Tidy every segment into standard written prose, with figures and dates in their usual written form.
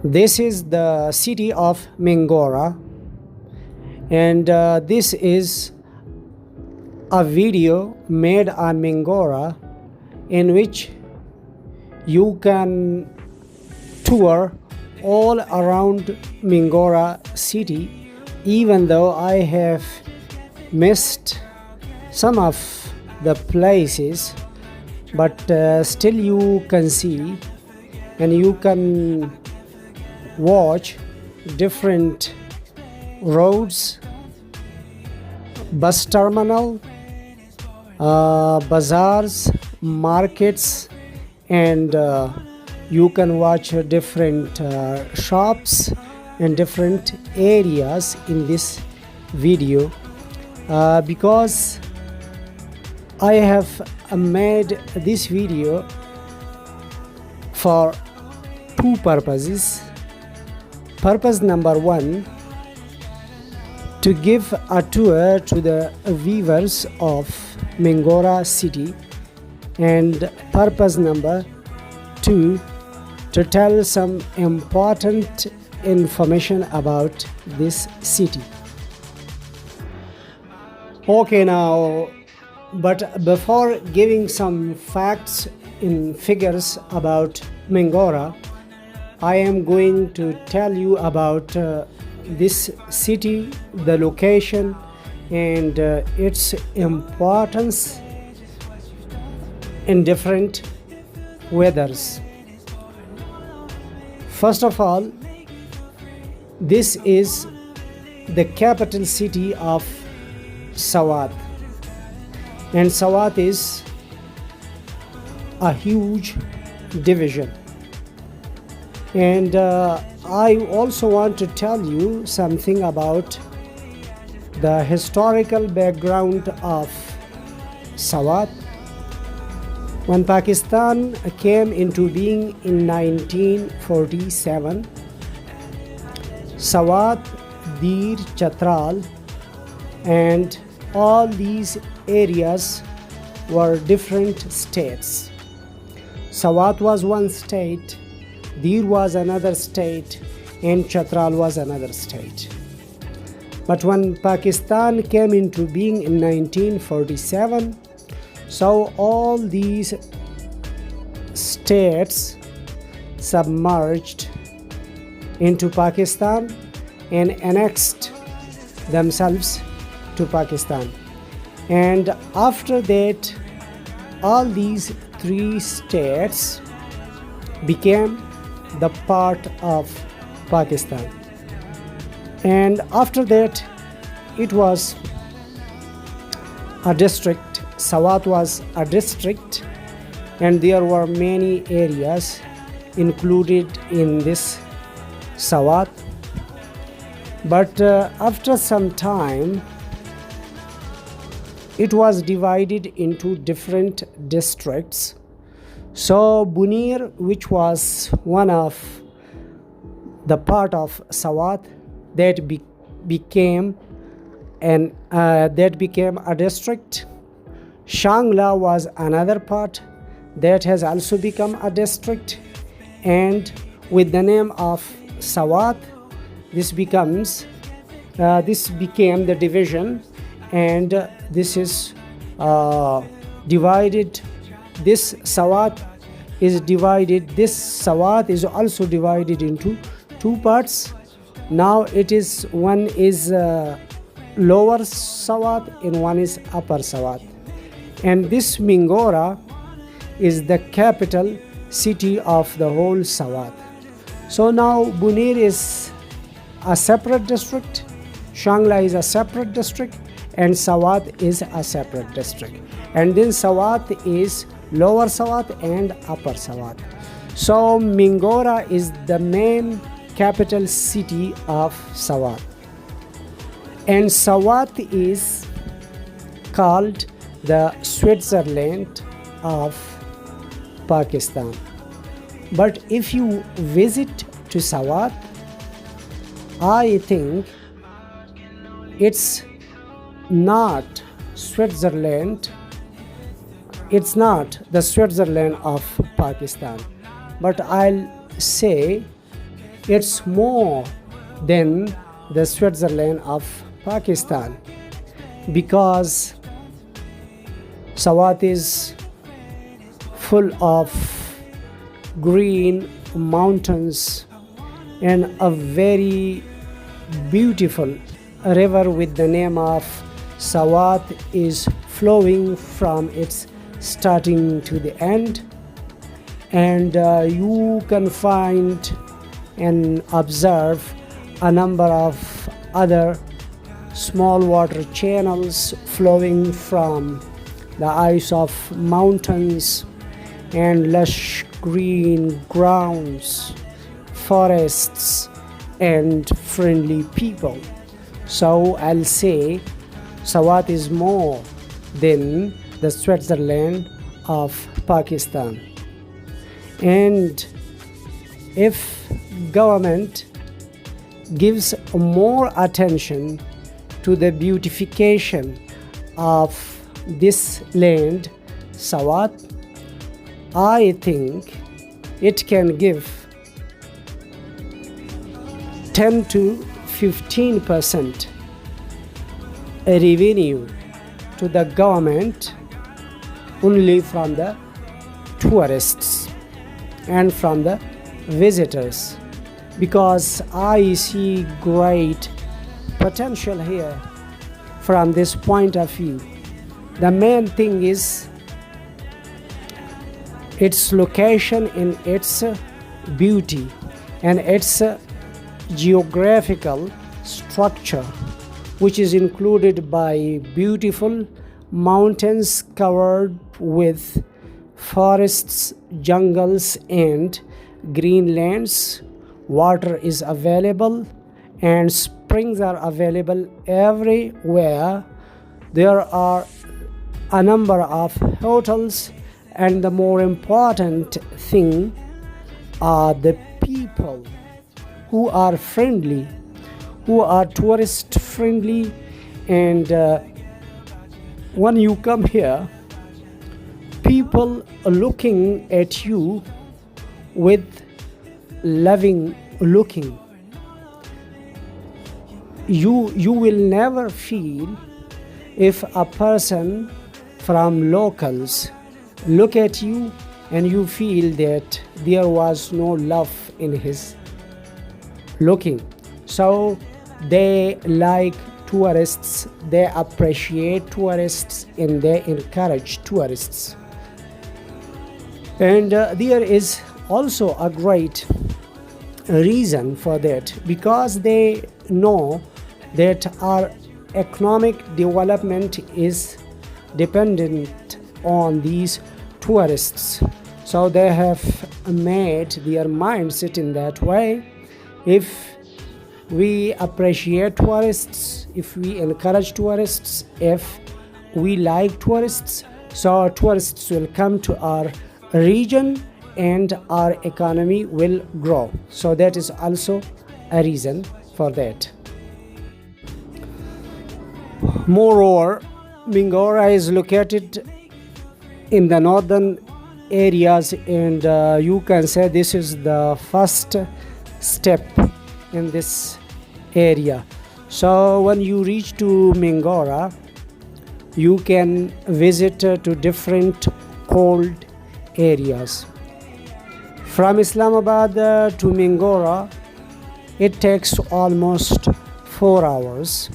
This is the city of Mingora, and this is a video made on Mingora in which you can tour all around Mingora city, even though I have missed some of the places, but still you can see and you can watch different roads, bus terminal, bazaars, markets, and you can watch different shops and different areas in this video, because I have made this video for two purposes. Purpose number one, to give a tour to the viewers of Mingora city, and purpose number two, to tell some important information about this city. Okay, now, but before giving some facts in figures about Mingora, I am going to tell you about this city, the location, and its importance in different weathers. First of all, this is the capital city of Swat, and Swat is a huge division. And I also want to tell you something about the historical background of Swat. When Pakistan came into being in 1947, Swat, Dir, Chatral, and all these areas were different states. Swat was one state, Dir was another state, and Chatral was another state. But when Pakistan came into being in 1947, so all these states submerged into Pakistan and annexed themselves to Pakistan. And after that, all these three states became the part of Pakistan. And after that, it was a district. Swat was a district, and there were many areas included in this Swat. But after some time, it was divided into different districts. So Bunir, which was one of the part of Swat, that became a district. Shangla was another part that has also become a district, and with the name of Swat, this became the division, and this is divided. This Swat is divided. This Swat is also divided into two parts. Now one is lower Swat and one is upper Swat. And this Mingora is the capital city of the whole Swat. So now Bunir is a separate district, Shangla is a separate district, and Swat is a separate district. And then Swat is lower Swat and upper Swat. So Mingora is the main capital city of Swat. And Swat is called the Switzerland of Pakistan. But if you visit to Swat, I think it's not Switzerland. It's not the Switzerland of Pakistan, but I'll say It's more than the Switzerland of Pakistan, because Swat is full of green mountains and a very beautiful river with the name of Swat is flowing from its starting to the end. And you can find and observe a number of other small water channels flowing from the ice of mountains and lush green grounds, forests, and friendly people. So I'll say Swat is more than the Switzerland of Pakistan. And if government gives more attention to the beautification of this land, Swat, I think it can give 10 to 15% revenue to the government only from the tourists and from the visitors, because I see great potential here from this point of view. The main thing is its location in its beauty and its geographical structure, which is included by beautiful mountains covered with forests, jungles, and green lands. Water is available and springs are available everywhere. There are a number of hotels, and the more important thing are the people who are friendly, who are tourist friendly. And when you come here, people looking at you with loving looking. You will never feel if a person from locals look at you and you feel that there was no love in his looking. So they like tourists, they appreciate tourists, and they encourage tourists. And there is also a great reason for that, because they know that our economic development is dependent on these tourists. So they have made their mindset in that way. If we appreciate tourists, if we encourage tourists, if we like tourists, so tourists will come to our region and our economy will grow. So that is also a reason for that. Moreover, Mingora is located in the northern areas, and you can say this is the first step in this area. So when you reach to Mingora, you can visit to different cold areas. From Islamabad to Mingora, it takes almost 4 hours,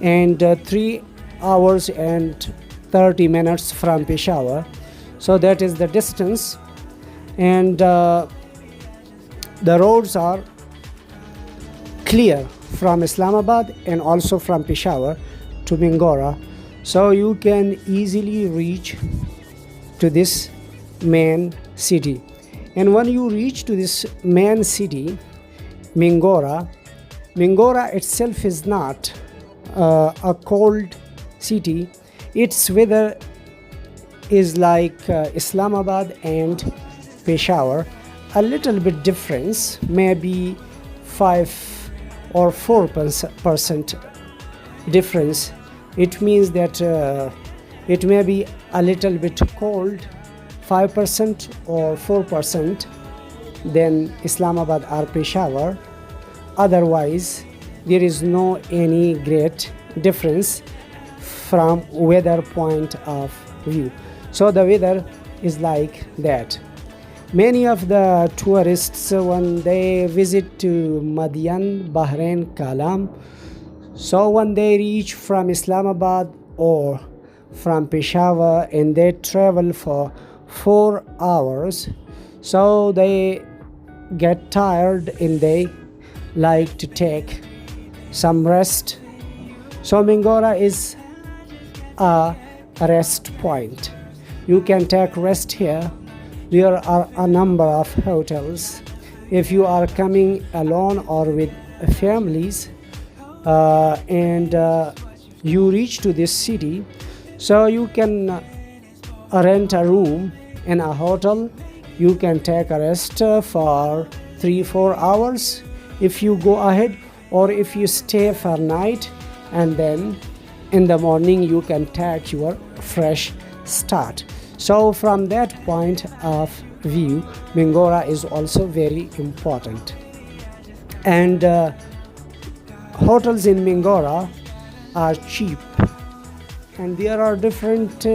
and 3 hours and 30 minutes from Peshawar. So that is the distance, and the roads are clear from Islamabad and also from Peshawar to Mingora. So you can easily reach to this main city. And when you reach to this main city, Mingora itself is not a cold city. Its weather is like Islamabad and Peshawar, a little bit difference, maybe 5 or 4% difference. It means that it may be a little bit cold, 5% or 4%, than Islamabad or Peshawar. Otherwise, there is no any great difference from weather point of view. So the weather is like that. Many of the tourists, when they visit to Madian, Bahrain, Kalam, so when they reach from Islamabad or from Peshawar and they travel for 4 hours, so they get tired and they like to take some rest. So Mingora is a rest point. You can take rest here. There are a number of hotels. If you are coming alone or with families and you reach to this city, so you can rent a room in a hotel. You can take a rest for 3-4 hours if you go ahead, or if you stay for night and then in the morning you can take your fresh start. So from that point of view, Mingora is also very important. And hotels in Mingora are cheap, and there are different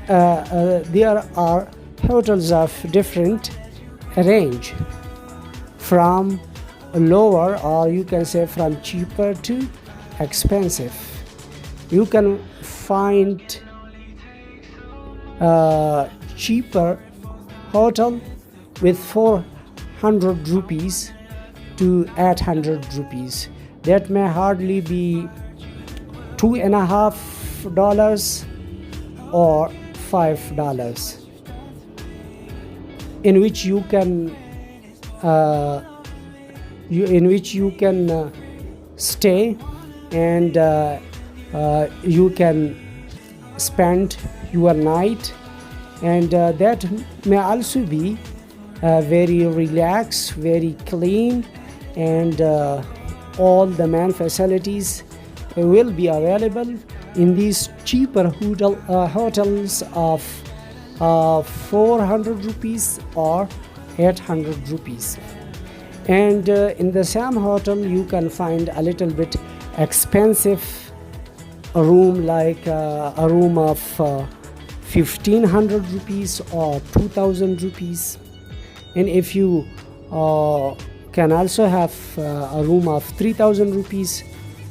there are hotels of different range, from lower, or you can say from cheaper to expensive. You can find cheaper hotel with 400 rupees to 800 rupees. That may hardly be $2.50 or $5, in which you can stay, and you can spend your night, and that may also be very relaxed, very clean, and all the main facilities will be available in these cheaper hotels of 400 rupees or 800 rupees. And in the same hotel you can find a little bit expensive room, like a room of 1500 rupees or 2000 rupees. And if you can also have a room of 3000 rupees.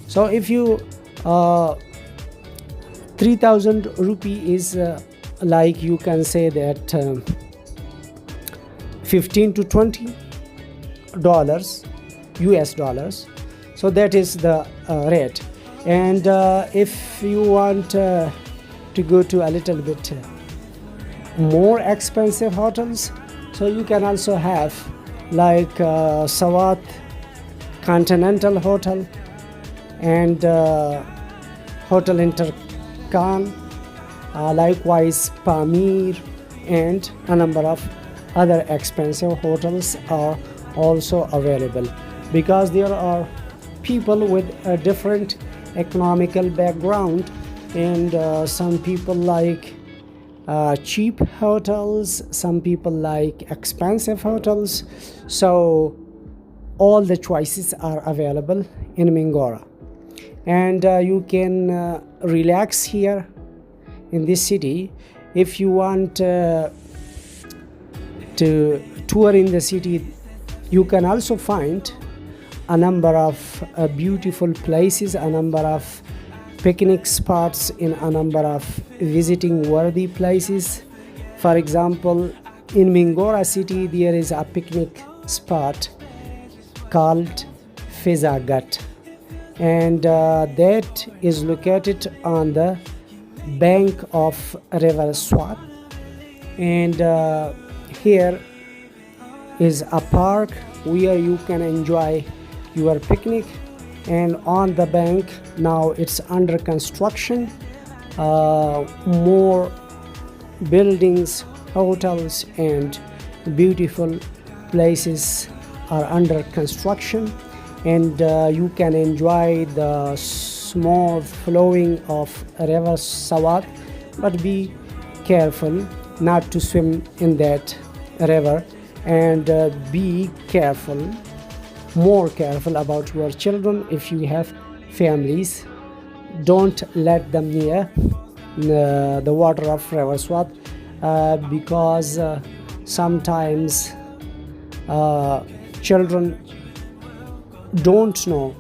So if you 3000 rupee is like, you can say that 15 to 20 dollars, US dollars. So that is the rate. And if you want to go to a little bit more expensive hotels, so you can also have like Swat Continental Hotel and Hotel Intercon, likewise Pamir, and a number of other expensive hotels are also available, because there are people with a different economical background, and some people like cheap hotels, some people like expensive hotels. So all the choices are available in Mingora, and you can relax here in this city. If you want to tour in the city, you can also find a number of beautiful places, a number of picnic spots, in a number of visiting worthy places. For example, in Mingora city there is a picnic spot called Fizagat, and that is located on the bank of river Swat. And here is a park where you can enjoy your picnic, and on the bank now it's under construction. More buildings, hotels, and beautiful places are under construction, and you can enjoy the smooth flowing of river Swat, but be careful not to swim in that river, and be careful, more careful about your children. If you have families, don't let them near the water of River Swat, because sometimes children don't know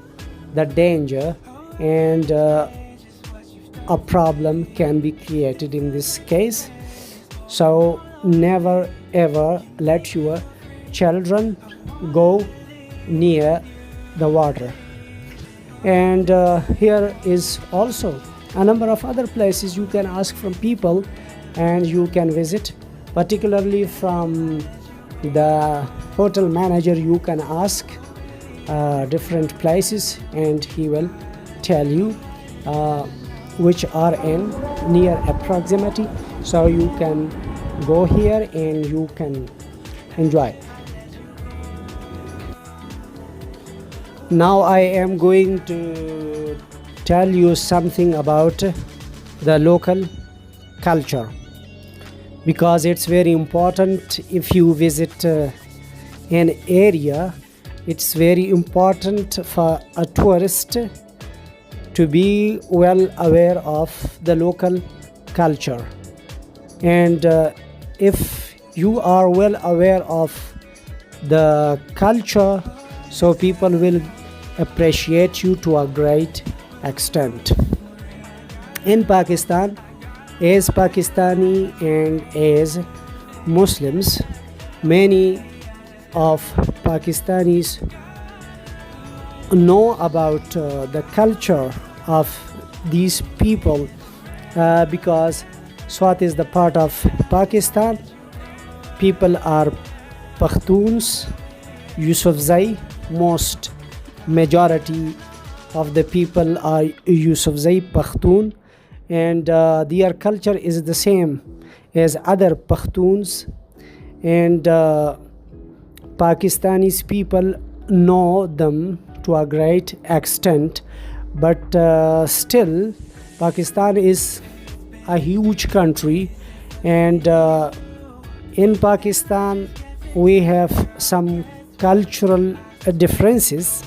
the danger, and a problem can be created in this case. So never ever let your children go near the water. And here is also a number of other places you can ask from people and you can visit, particularly from the hotel manager. You can ask different places and he will tell you which are in near proximity, so you can go here and you can enjoy. Now I am going to tell you something about the local culture, because it's very important. If you visit an area, it's very important for a tourist to be well aware of the local culture. And if you are well aware of the culture, so people will appreciate you to a great extent. In Pakistan, as Pakistani and as Muslims, many of Pakistanis know about the culture of these people, because Swat is the part of Pakistan. People are Pakhtuns, Yusufzai. Most majority of the people are Yusufzai Pakhtun, and their culture is the same as other Pakhtuns, and Pakistanis people know them to a great extent. But still, Pakistan is a huge country, and in Pakistan we have some cultural differences.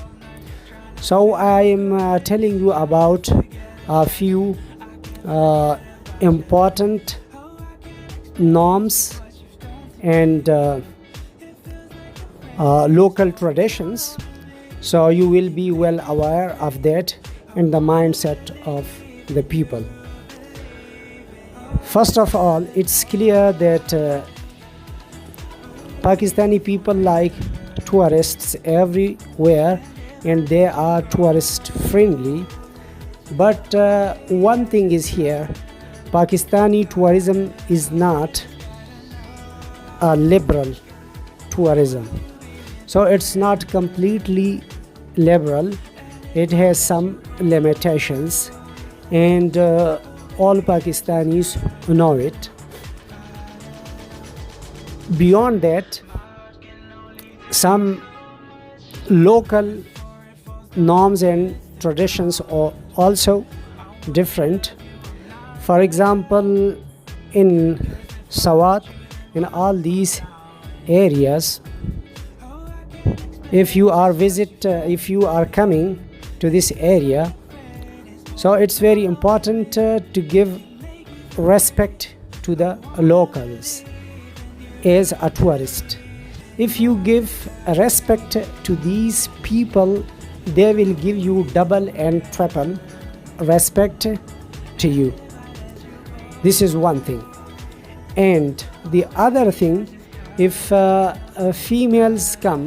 So I am telling you about a few important norms and local traditions, so you will be well aware of that and the mindset of the people. First of all, it's clear that Pakistani people like tourists everywhere, and they are tourist friendly. But one thing is here, Pakistani tourism is not a liberal tourism. So it's not completely liberal. It has some limitations, and all Pakistanis know it. Beyond that, some local norms and traditions are also different. For example, in Swat, in all these areas, if you are coming to this area, so it's very important to give respect to the locals as a tourist. If you give respect to these people, they will give you double and triple respect to you. This is one thing. And the other thing, if females come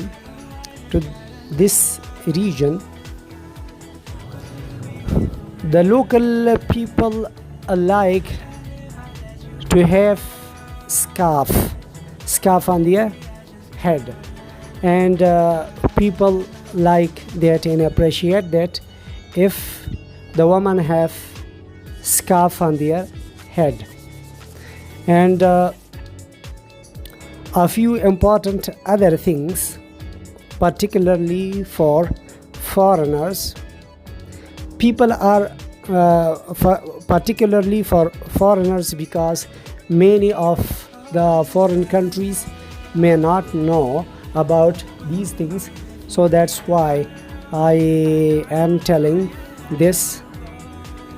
to this region, the local people like to have scarf on their head, and people like that and appreciate that if the woman have scarf on their head. And a few important other things, particularly for foreigners. People are particularly for foreigners, because many of the foreign countries may not know about these things. So that's why I am telling this.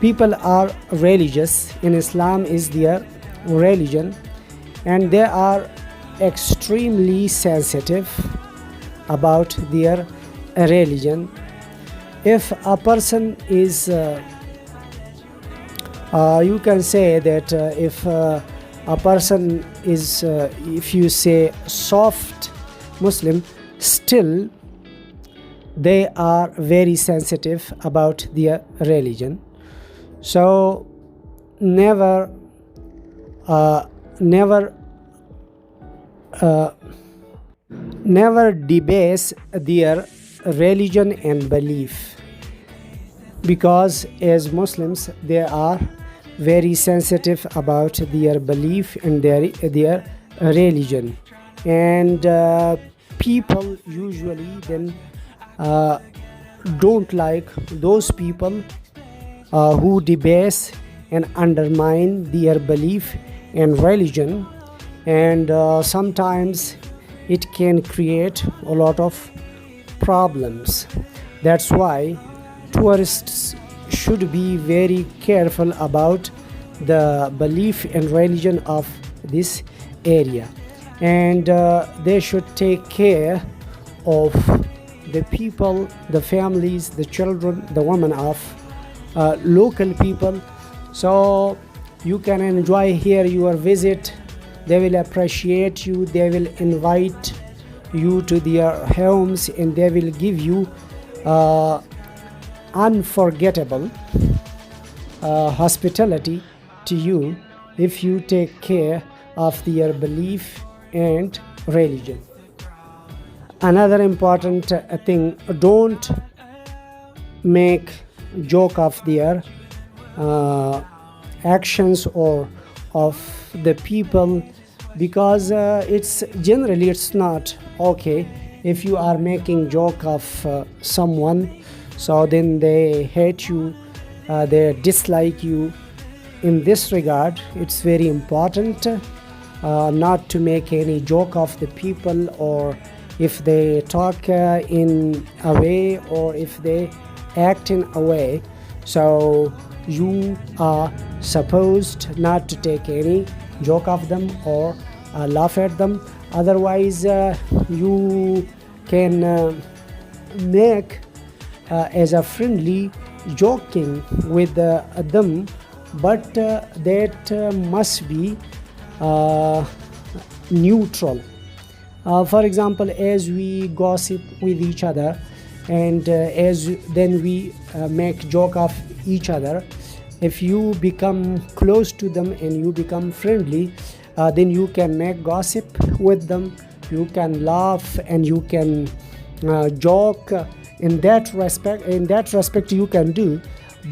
People are religious. In Islam is their religion, and they are extremely sensitive about their religion. If a person is you can say that if a person is if you say soft Muslim, still they are very sensitive about their religion. So never debase their religion and belief, because as Muslims they are very sensitive about their belief and their religion. And people usually then don't like those people who debase and undermine their belief and religion, and sometimes it can create a lot of problems. That's why tourists should be very careful about the belief and religion of this area, and they should take care of the people, the families, the children, the women of local people. So you can enjoy here your visit. They will appreciate you, they will invite you to their homes, and they will give you unforgettable hospitality to you if you take care of their belief and religion. Another important thing, don't make joke of their actions or of the people, because it's not okay if you are making joke of someone, so then they hate you, they dislike you. In this regard, it's very important not to make any joke of the people, or if they talk in a way, or if they act in a way, so you are supposed not to take any joke of them or laugh at them. Otherwise you can make as a friendly joking with them, but that must be neutral. For example, as we gossip with each other, and as then we make joke of each other, if you become close to them and you become friendly, then you can make gossip with them, you can laugh and you can joke. In that respect you can do.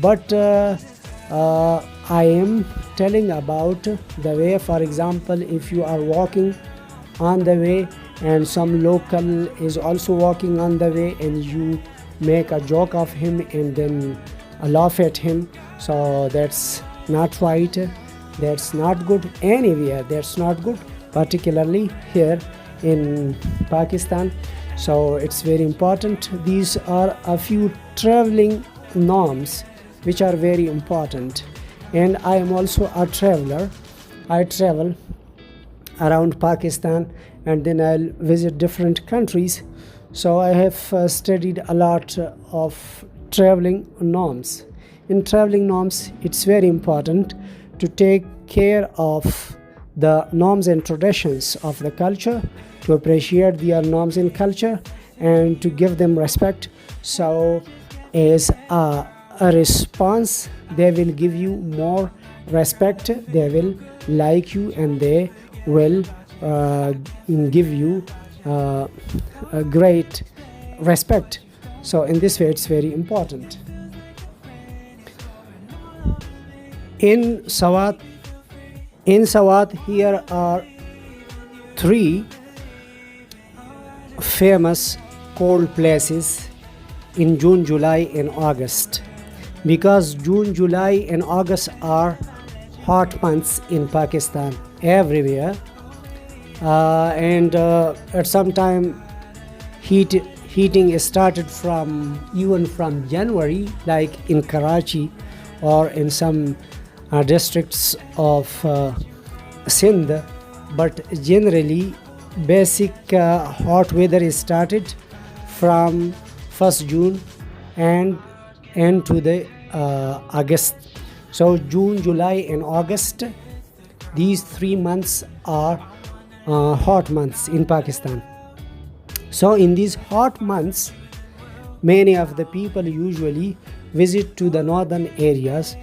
But I am telling about the way, for example, if you are walking on the way and some local is also walking on the way, and you make a joke of him and then laugh at him, so that's not right, that's not good. Anywhere that's not good, particularly here in Pakistan. So it's very important. These are a few traveling norms which are very important. And I am also a traveler. I travel around Pakistan and then I'll visit different countries. So I have studied a lot of traveling norms. In traveling norms, it's very important to take care of the norms and traditions of the culture, to appreciate their norms and culture, and to give them respect. So as a response, they will give you more respect, they will like you, and they will give you a great respect. So in this way it's very important. In Swat, here are 3 famous cold places in June, July and August, because June, July and August are hot months in Pakistan everywhere. and at some time heating started from even from January, like in Karachi or in some districts of Sindh, but generally basic hot weather is started from 1st June and end to the August. So June, July and August, these 3 months are hot months in Pakistan. So in these hot months, many of the people usually visit to the northern areas,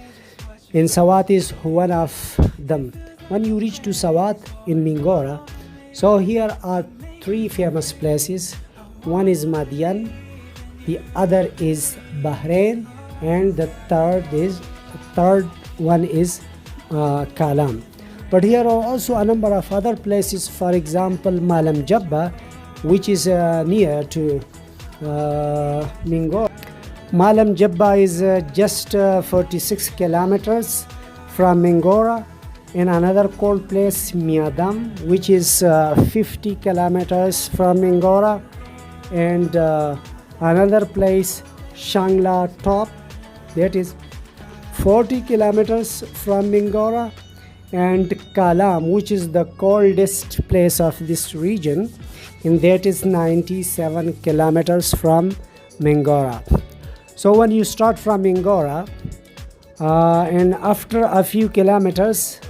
and Swat is one of them. When you reach to Swat in Mingora, so here are 3 famous places. One is Madian, the other is Bahrain, and the third one is Kalam. But here are also a number of other places, for example Malam Jabba, which is near to Mingora. Malam Jabba is just 46 kilometers from Mingora, and another cold place Miadam, which is 50 kilometers from Mingora, and another place Shangla Top, that is 40 kilometers from Mingora, and Kalam, which is the coldest place of this region, and that is 97 kilometers from Mingora. So when you start from Mingora, and after a few kilometers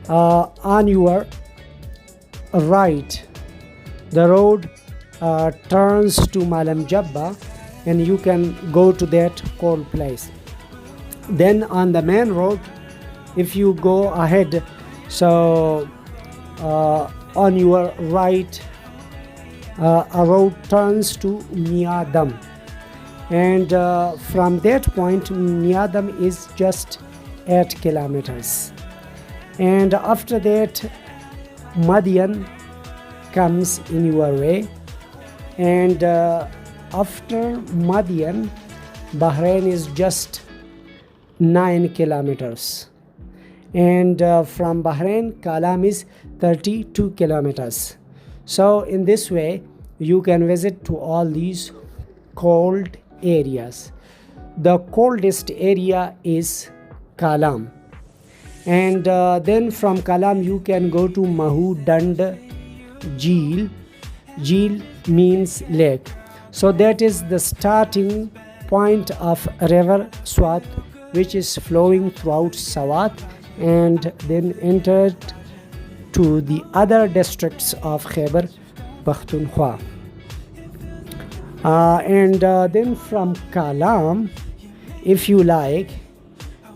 on your right, the road turns to Malam Jabba, and you can go to that cold place. Then on the main road, if you go ahead, so on your right, a road turns to Miadam, and from that point Miadam is just 8 kilometers, and after that Madian comes in your way, and after Madian, Bahrain is just 9 kilometers, and from Bahrain Kalam is 32 kilometers. So in this way you can visit to all these cold areas. The coldest area is Kalam, and then from Kalam you can go to Mahu Dand Jeel. Jeel means lake. So that is the starting point of river Swat, which is flowing throughout Swat and then entered to the other districts of Khyber Pakhtunkhwa. And then from Kalam, if you like,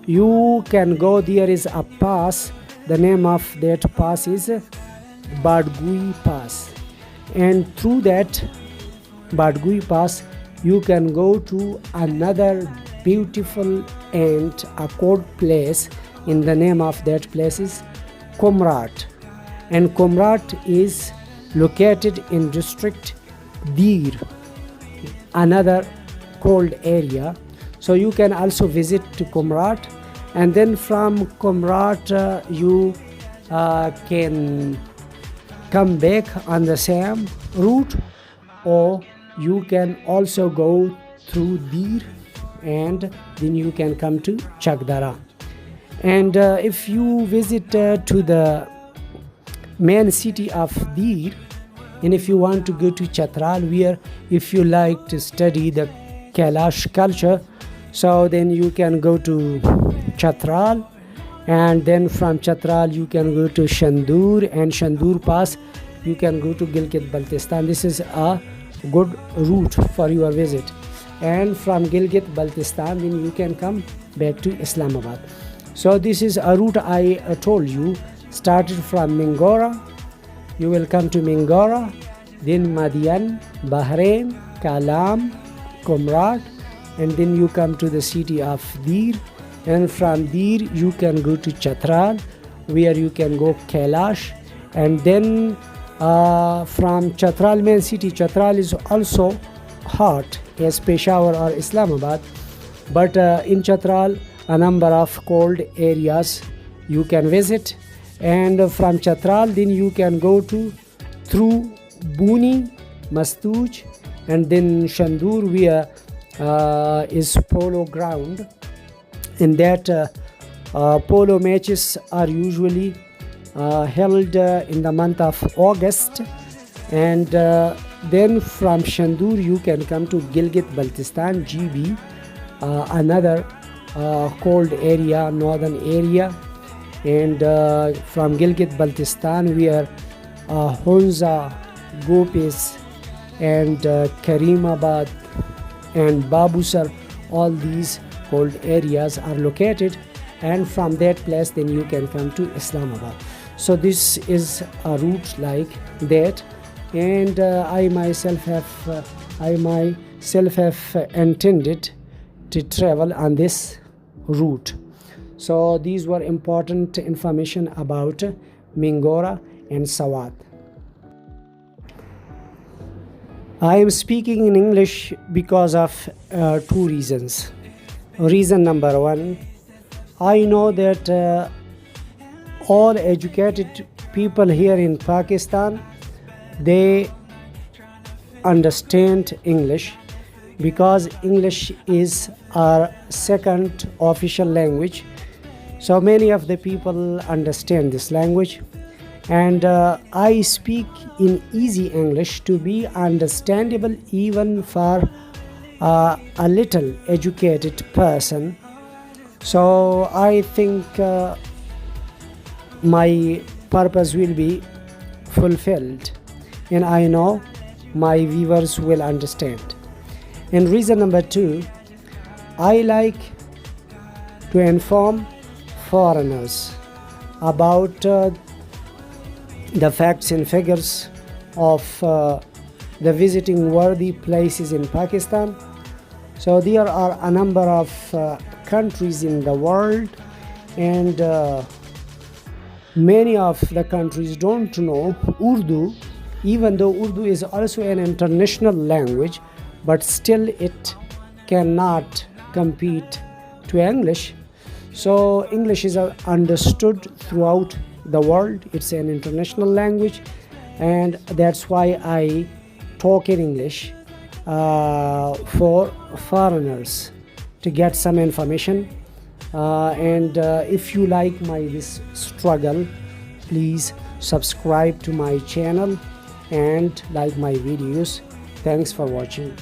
you can go. There is a pass. The name of that pass is Badgui Pass, and through that Badgui Pass you can go to another beautiful and a cold place, in the name of that place is Komrat, and Komrat is located in district Dir, another cold area. So you can also visit to Komrat, and then from Komrat you can come back on the same route, or you can also go through Dir and then you can come to Chakdara. And if you visit to the main city of Dir, and if you want to go to Chatral, where if you like to study the Kailash culture, so then you can go to Chatral, and then from Chatral you can go to Shandur, and Shandur Pass you can go to Gilgit-Baltistan. This is a good route for your visit, and from Gilgit-Baltistan then you can come back to Islamabad. So this is a route I told you, started from Mingora. You will come to Mingora, then Madian, Bahrain, Kalam, Komrat, and then you come to the city of Dir, and from Dir you can go to Chatral, where you can go Kailash, and then from Chatral main city, Chatral is also hot as Peshawar or Islamabad, but in Chatral a number of cold areas you can visit, and from Chatral then you can go to through Buni, Mastuj, and then Shandur, where is polo ground. In that polo matches are usually held in the month of August, and then from Shandur you can come to Gilgit-Baltistan, GB, another cold area, northern area, and from Gilgit-Baltistan where Hunza, Gopis, and Karimabad and Babusar, all these cold areas are located, and from that place then you can come to Islamabad. So this is a route like that, and I myself have intended to travel on this route. So these were important information about Mingora and Swat. I am speaking in English because of two reasons. Reason number one, I know that all educated people here in Pakistan, they understand English because English is our second official language. So many of the people understand this language, and I speak in easy English to be understandable even for a little educated person. So I think my purpose will be fulfilled, and I know my viewers will understand. And reason number two, I like to inform foreigners about the facts and figures of the visiting worthy places in Pakistan. So there are a number of countries in the world, and many of the countries don't know Urdu, even though Urdu is also an international language, but still it cannot compete to English. So English is understood throughout the world. It's an international language, and that's why I talk in English for foreigners to get some information. And if you like this struggle, please subscribe to my channel and like my videos. Thanks for watching.